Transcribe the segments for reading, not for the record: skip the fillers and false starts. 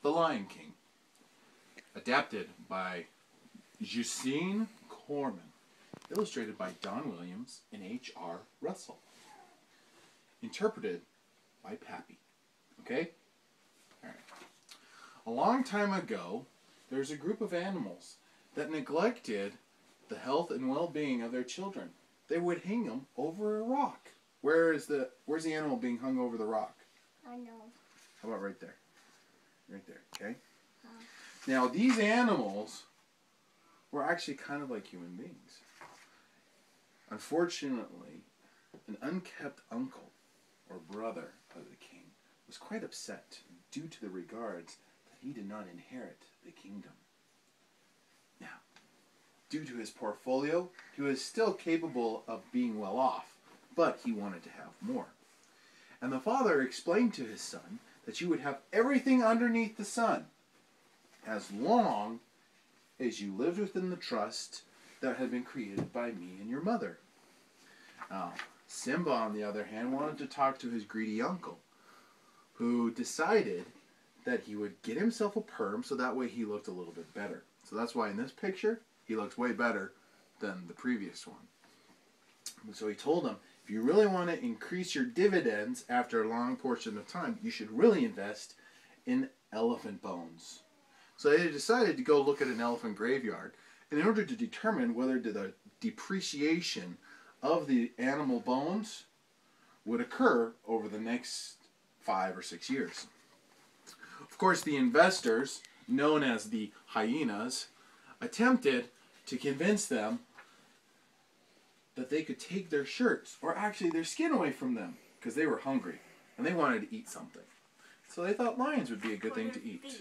The Lion King, adapted by Justine Corman, illustrated by Don Williams and H.R. Russell, interpreted by Pappy. Okay? Alright. A long time ago, there was a group of animals that neglected the health and well-being of their children. They would hang them over a rock. Where's the animal being hung over the rock? I know. How about right there? Right there, okay? Now, these animals were actually kind of like human beings. Unfortunately, an unkept uncle or brother of the king was quite upset due to the regards that he did not inherit the kingdom. Now, due to his portfolio, he was still capable of being well off, but he wanted to have more. And the father explained to his son that you would have everything underneath the sun, as long as you lived within the trust that had been created by me and your mother. Simba, on the other hand, wanted to talk to his greedy uncle, who decided that he would get himself a perm so that way he looked a little bit better. So that's why in this picture, he looks way better than the previous one. And so he told him, if you really want to increase your dividends after a long portion of time, you should really invest in elephant bones. So they decided to go look at an elephant graveyard. And in order to determine whether the depreciation of the animal bones would occur over the next 5 or 6 years. Of course, the investors, known as the hyenas, attempted to convince them that they could take their shirts, or actually their skin, away from them, because they were hungry and they wanted to eat something. So they thought lions would be a good thing to eat.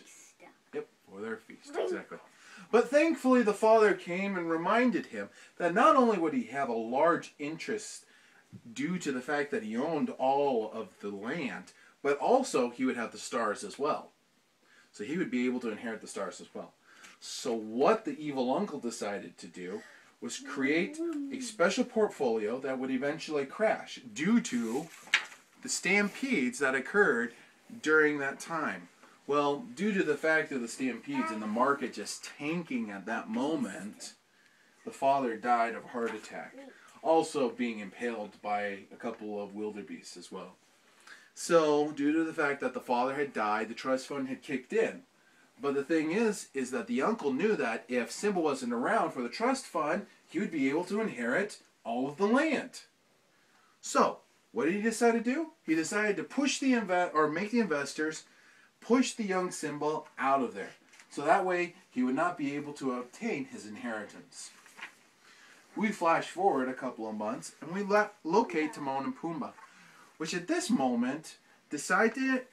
Yep, for their feast, exactly. But thankfully the father came and reminded him that not only would he have a large interest due to the fact that he owned all of the land, but also he would have the stars as well. So he would be able to inherit the stars as well. So what the evil uncle decided to do was create a special portfolio that would eventually crash due to the stampedes that occurred during that time. Well, due to the fact of the stampedes and the market just tanking at that moment, the father died of a heart attack, also being impaled by a couple of wildebeests as well. So, due to the fact that the father had died, the trust fund had kicked in. But the thing is that the uncle knew that if Simba wasn't around for the trust fund, he would be able to inherit all of the land. So, what did he decide to do? He decided to push the make the investors push the young Simba out of there. So that way, he would not be able to obtain his inheritance. We flash forward a couple of months, and we locate Timon and Pumbaa, which at this moment decide to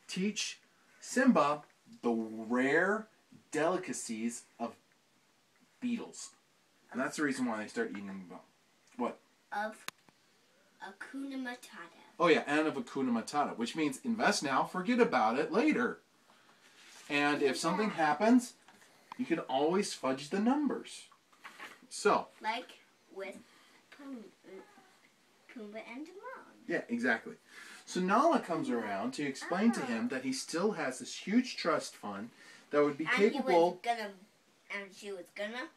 teach Simba the rare delicacies of beetles. And that's the reason why they start eating them. What? Of Hakuna Matata. Oh yeah, and of Hakuna Matata, which means invest now, forget about it later. And if something happens, you can always fudge the numbers. So. Like with Pumbaa and Timon. Yeah, exactly. So Nala comes around to explain to him that he still has this huge trust fund that would be capable. She was gonna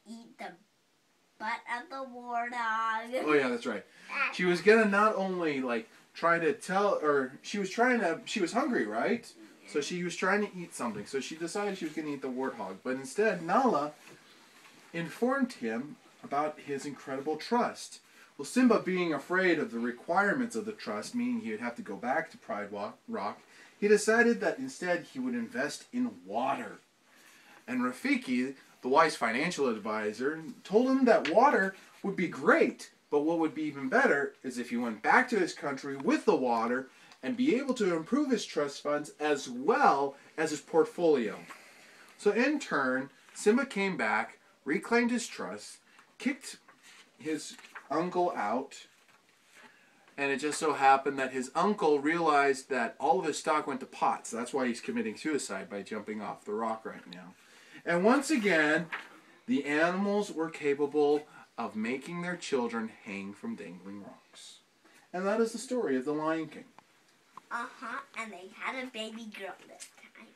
eat the butt of the war dog. Oh yeah, that's right. She was gonna not only try to tell, or she was hungry, right? So she was trying to eat something. So she decided she was gonna eat the warthog. But instead, Nala informed him about his incredible trust. Well, Simba, being afraid of the requirements of the trust, meaning he would have to go back to Pride Rock, he decided that instead he would invest in water. And Rafiki, the wise financial advisor, told him that water would be great, but what would be even better is if he went back to his country with the water and be able to improve his trust funds as well as his portfolio. So in turn, Simba came back, reclaimed his trust, kicked his uncle out, and it just so happened that his uncle realized that all of his stock went to pot, so that's why he's committing suicide by jumping off the rock right now. And once again, the animals were capable of making their children hang from dangling rocks. And that is the story of the Lion King. Uh-huh, and they had a baby girl this time.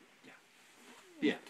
The end.